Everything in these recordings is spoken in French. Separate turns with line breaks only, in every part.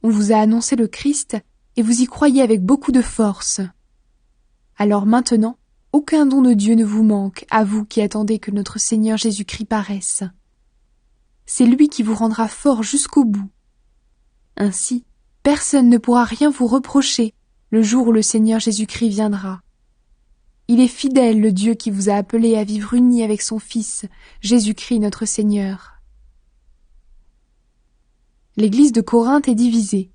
On vous a annoncé le Christ et vous y croyez avec beaucoup de force. Alors maintenant, aucun don de Dieu ne vous manque, à vous qui attendez que notre Seigneur Jésus-Christ paraisse. C'est lui qui vous rendra fort jusqu'au bout. Ainsi, personne ne pourra rien vous reprocher le jour où le Seigneur Jésus-Christ viendra. Il est fidèle, le Dieu qui vous a appelé à vivre unis avec son Fils, Jésus-Christ notre Seigneur. L'Église de Corinthe est divisée.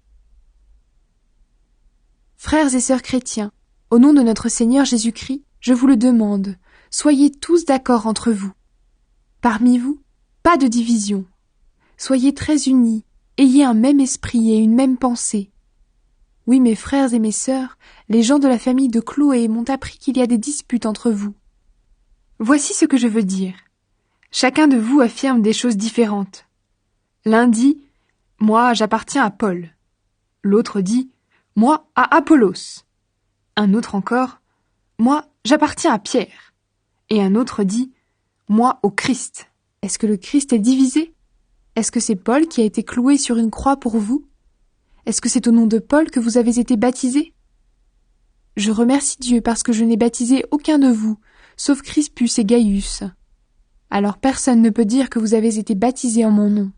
Frères et sœurs chrétiens, au nom de notre Seigneur Jésus-Christ, je vous le demande, soyez tous d'accord entre vous. Parmi vous, pas de division. Soyez très unis, ayez un même esprit et une même pensée. Oui, mes frères et mes sœurs, les gens de la famille de Chloé m'ont appris qu'il y a des disputes entre vous. Voici ce que je veux dire. Chacun de vous affirme des choses différentes. L'un dit « Moi, j'appartiens à Paul ». L'autre dit « Moi, à Apollos ». Un autre encore « Moi, j'appartiens à Pierre ». Et un autre dit « Moi, au Christ ». Est-ce que le Christ est divisé ? Est-ce que c'est Paul qui a été cloué sur une croix pour vous ? Est-ce que c'est au nom de Paul que vous avez été baptisés ? Je remercie Dieu parce que je n'ai baptisé aucun de vous, sauf Crispus et Gaius. Alors personne ne peut dire que vous avez été baptisés en mon nom.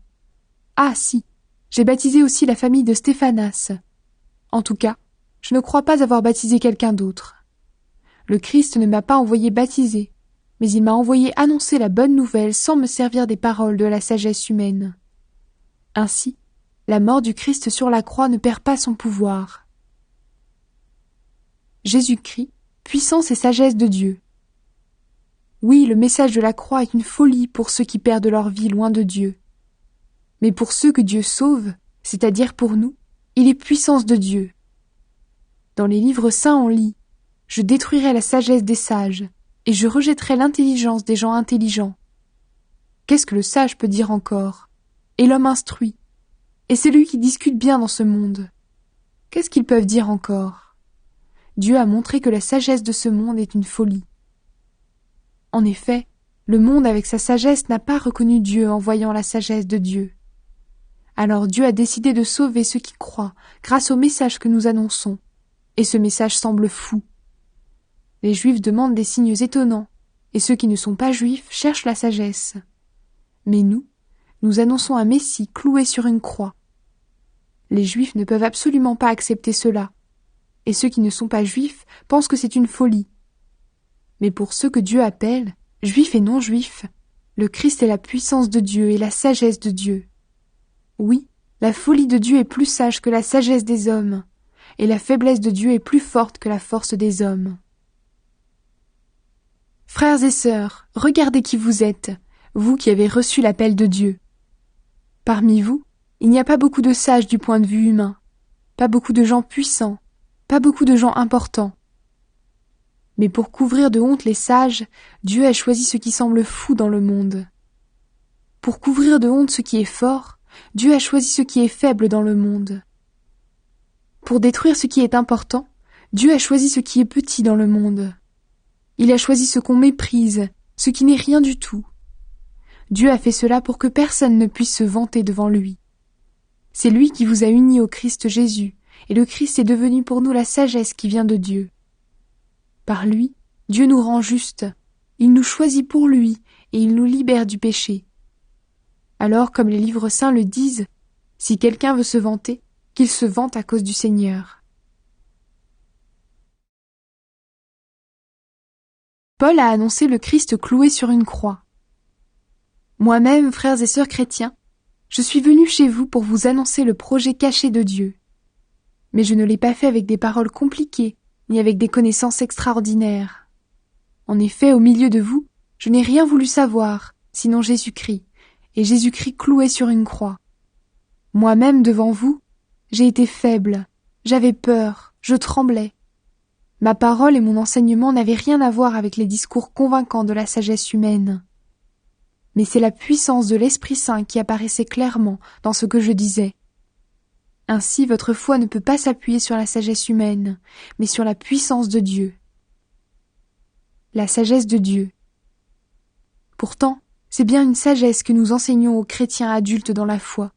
Ah si, j'ai baptisé aussi la famille de Stéphanas. En tout cas, je ne crois pas avoir baptisé quelqu'un d'autre. Le Christ ne m'a pas envoyé baptiser, mais il m'a envoyé annoncer la bonne nouvelle sans me servir des paroles de la sagesse humaine. Ainsi, la mort du Christ sur la croix ne perd pas son pouvoir. Jésus-Christ, puissance et sagesse de Dieu. Oui, le message de la croix est une folie pour ceux qui perdent leur vie loin de Dieu. Mais pour ceux que Dieu sauve, c'est-à-dire pour nous, il est puissance de Dieu. Dans les livres saints on lit « Je détruirai la sagesse des sages, et je rejetterai l'intelligence des gens intelligents. » Qu'est-ce que le sage peut dire encore ? Et l'homme instruit. Et c'est lui qui discute bien dans ce monde. Qu'est-ce qu'ils peuvent dire encore ? Dieu a montré que la sagesse de ce monde est une folie. En effet, le monde avec sa sagesse n'a pas reconnu Dieu en voyant la sagesse de Dieu. Alors Dieu a décidé de sauver ceux qui croient grâce au message que nous annonçons. Et ce message semble fou. Les Juifs demandent des signes étonnants, et ceux qui ne sont pas Juifs cherchent la sagesse. Mais nous annonçons un Messie cloué sur une croix. Les Juifs ne peuvent absolument pas accepter cela, et ceux qui ne sont pas Juifs pensent que c'est une folie. Mais pour ceux que Dieu appelle, Juifs et non-Juifs, le Christ est la puissance de Dieu et la sagesse de Dieu. Oui, la folie de Dieu est plus sage que la sagesse des hommes, et la faiblesse de Dieu est plus forte que la force des hommes. Frères et sœurs, regardez qui vous êtes, vous qui avez reçu l'appel de Dieu. Parmi vous, il n'y a pas beaucoup de sages du point de vue humain, pas beaucoup de gens puissants, pas beaucoup de gens importants. Mais pour couvrir de honte les sages, Dieu a choisi ce qui semble fou dans le monde. Pour couvrir de honte ce qui est fort, Dieu a choisi ce qui est faible dans le monde. Pour détruire ce qui est important, Dieu a choisi ce qui est petit dans le monde. Il a choisi ce qu'on méprise, ce qui n'est rien du tout. Dieu a fait cela pour que personne ne puisse se vanter devant lui. C'est lui qui vous a unis au Christ Jésus, et le Christ est devenu pour nous la sagesse qui vient de Dieu. Par lui, Dieu nous rend justes, il nous choisit pour lui, et il nous libère du péché. Alors, comme les livres saints le disent, si quelqu'un veut se vanter, qu'il se vante à cause du Seigneur. Paul a annoncé le Christ cloué sur une croix. Moi-même, frères et sœurs chrétiens, je suis venu chez vous pour vous annoncer le projet caché de Dieu. Mais je ne l'ai pas fait avec des paroles compliquées, ni avec des connaissances extraordinaires. En effet, au milieu de vous, je n'ai rien voulu savoir, sinon Jésus-Christ, et Jésus-Christ cloué sur une croix. Moi-même, devant vous, j'ai été faible, j'avais peur, je tremblais. Ma parole et mon enseignement n'avaient rien à voir avec les discours convaincants de la sagesse humaine. Mais c'est la puissance de l'Esprit Saint qui apparaissait clairement dans ce que je disais. Ainsi, votre foi ne peut pas s'appuyer sur la sagesse humaine, mais sur la puissance de Dieu. La sagesse de Dieu. Pourtant, c'est bien une sagesse que nous enseignons aux chrétiens adultes dans la foi.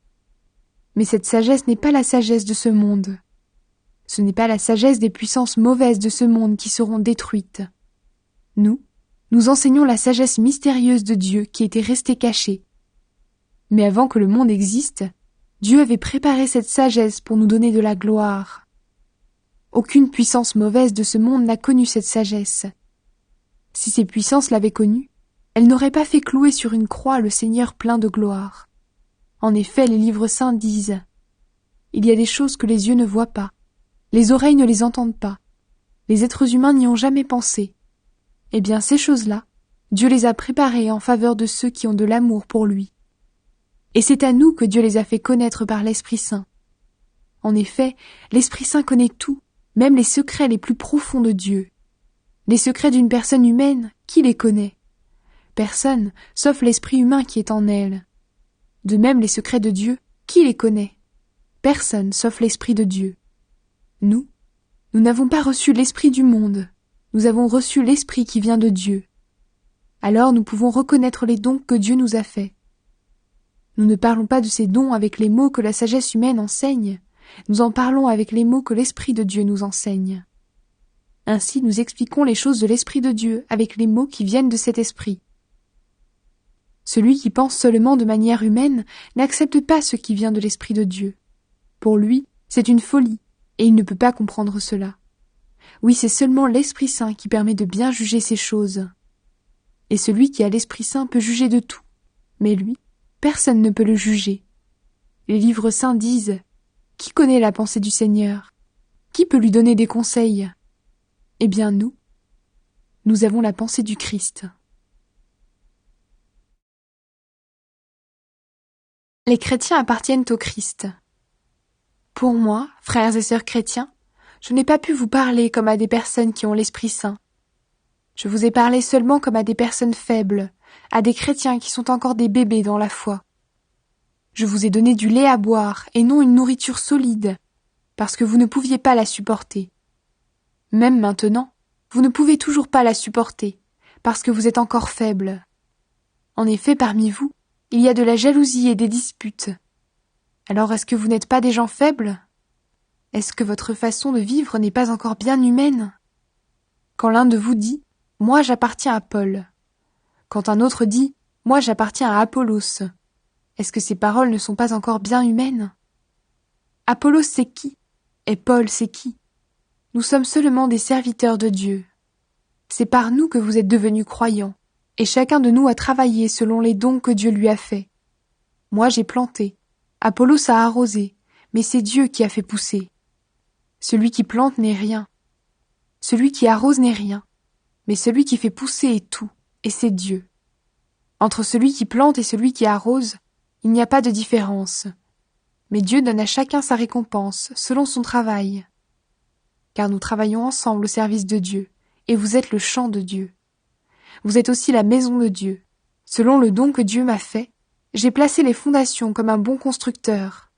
Mais cette sagesse n'est pas la sagesse de ce monde. Ce n'est pas la sagesse des puissances mauvaises de ce monde qui seront détruites. Nous enseignons la sagesse mystérieuse de Dieu qui était restée cachée. Mais avant que le monde existe, Dieu avait préparé cette sagesse pour nous donner de la gloire. Aucune puissance mauvaise de ce monde n'a connu cette sagesse. Si ces puissances l'avaient connue, elles n'auraient pas fait clouer sur une croix le Seigneur plein de gloire. En effet, les livres saints disent « Il y a des choses que les yeux ne voient pas, les oreilles ne les entendent pas, les êtres humains n'y ont jamais pensé. Eh bien, ces choses-là, Dieu les a préparées en faveur de ceux qui ont de l'amour pour lui. Et c'est à nous que Dieu les a fait connaître par l'Esprit Saint. En effet, l'Esprit Saint connaît tout, même les secrets les plus profonds de Dieu. Les secrets d'une personne humaine, qui les connaît? Personne, sauf l'esprit humain qui est en elle. De même les secrets de Dieu, qui les connaît? Personne, sauf l'Esprit de Dieu. Nous n'avons pas reçu l'Esprit du monde, nous avons reçu l'Esprit qui vient de Dieu. Alors nous pouvons reconnaître les dons que Dieu nous a faits. Nous ne parlons pas de ces dons avec les mots que la sagesse humaine enseigne, nous en parlons avec les mots que l'Esprit de Dieu nous enseigne. Ainsi nous expliquons les choses de l'Esprit de Dieu avec les mots qui viennent de cet Esprit. Celui qui pense seulement de manière humaine n'accepte pas ce qui vient de l'Esprit de Dieu. Pour lui, c'est une folie, et il ne peut pas comprendre cela. Oui, c'est seulement l'Esprit Saint qui permet de bien juger ces choses. Et celui qui a l'Esprit Saint peut juger de tout, mais lui, personne ne peut le juger. Les livres saints disent « Qui connaît la pensée du Seigneur? Qui peut lui donner des conseils ?» Eh bien nous avons la pensée du Christ. Les chrétiens appartiennent au Christ. Pour moi, frères et sœurs chrétiens, je n'ai pas pu vous parler comme à des personnes qui ont l'Esprit Saint. Je vous ai parlé seulement comme à des personnes faibles, à des chrétiens qui sont encore des bébés dans la foi. Je vous ai donné du lait à boire et non une nourriture solide, parce que vous ne pouviez pas la supporter. Même maintenant, vous ne pouvez toujours pas la supporter, parce que vous êtes encore faible. En effet, parmi vous, il y a de la jalousie et des disputes. Alors est-ce que vous n'êtes pas des gens faibles? Est-ce que votre façon de vivre n'est pas encore bien humaine? Quand l'un de vous dit « Moi j'appartiens à Paul », quand un autre dit « Moi j'appartiens à Apollos », est-ce que ces paroles ne sont pas encore bien humaines? Apollos c'est qui? Et Paul c'est qui? Nous sommes seulement des serviteurs de Dieu. C'est par nous que vous êtes devenus croyants, et chacun de nous a travaillé selon les dons que Dieu lui a faits. Moi j'ai planté, Apollos a arrosé, mais c'est Dieu qui a fait pousser. Celui qui plante n'est rien. Celui qui arrose n'est rien. Mais celui qui fait pousser est tout, et c'est Dieu. Entre celui qui plante et celui qui arrose, il n'y a pas de différence. Mais Dieu donne à chacun sa récompense, selon son travail. Car nous travaillons ensemble au service de Dieu, et vous êtes le champ de Dieu. Vous êtes aussi la maison de Dieu. Selon le don que Dieu m'a fait, j'ai placé les fondations comme un bon constructeur.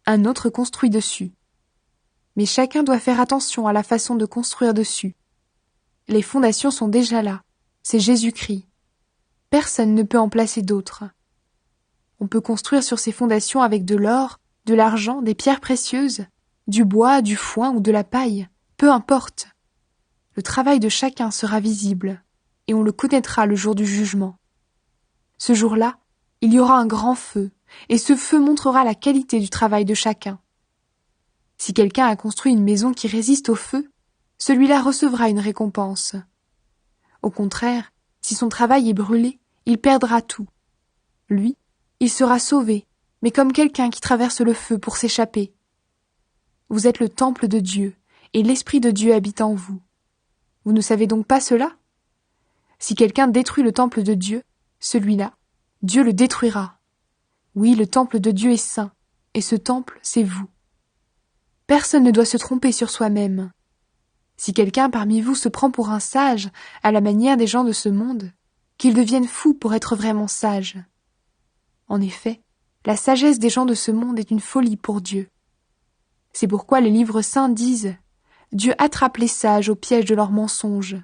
Un autre construit dessus. Mais chacun doit faire attention à la façon de construire dessus. Les fondations sont déjà là, c'est Jésus-Christ. Personne ne peut en placer d'autres. On peut construire sur ces fondations avec de l'or, de l'argent, des pierres précieuses, du bois, du foin ou de la paille, peu importe. Le travail de chacun sera visible, et on le connaîtra le jour du jugement. Ce jour-là, il y aura un grand feu, et ce feu montrera la qualité du travail de chacun. Si quelqu'un a construit une maison qui résiste au feu, celui-là recevra une récompense. Au contraire, si son travail est brûlé, il perdra tout. Lui, il sera sauvé, mais comme quelqu'un qui traverse le feu pour s'échapper. Vous êtes le temple de Dieu, et l'Esprit de Dieu habite en vous. Vous ne savez donc pas cela? Si quelqu'un détruit le temple de Dieu, celui-là, Dieu le détruira. Oui, le temple de Dieu est saint, et ce temple, c'est vous. Personne ne doit se tromper sur soi-même. Si quelqu'un parmi vous se prend pour un sage, à la manière des gens de ce monde, qu'il devienne fou pour être vraiment sage. En effet, la sagesse des gens de ce monde est une folie pour Dieu. C'est pourquoi les livres saints disent « Dieu attrape les sages au piège de leurs mensonges ».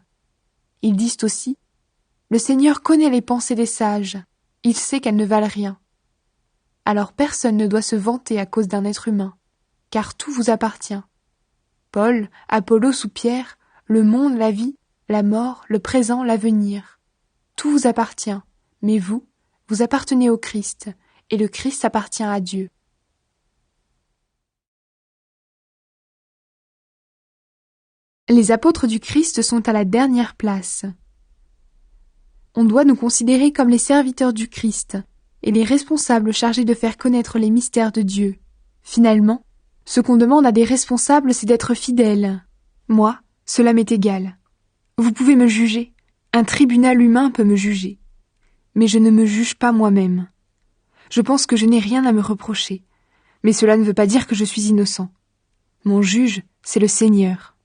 Ils disent aussi « Le Seigneur connaît les pensées des sages, il sait qu'elles ne valent rien ». alors personne ne doit se vanter à cause d'un être humain, car tout vous appartient. Paul, Apollos ou Pierre, le monde, la vie, la mort, le présent, l'avenir. Tout vous appartient, mais vous, vous appartenez au Christ, et le Christ appartient à Dieu. Les apôtres du Christ sont à la dernière place. On doit nous considérer comme les serviteurs du Christ et les responsables chargés de faire connaître les mystères de Dieu. Finalement, ce qu'on demande à des responsables, c'est d'être fidèles. Moi, cela m'est égal. Vous pouvez me juger, un tribunal humain peut me juger. Mais je ne me juge pas moi-même. Je pense que je n'ai rien à me reprocher, mais cela ne veut pas dire que je suis innocent. Mon juge, c'est le Seigneur.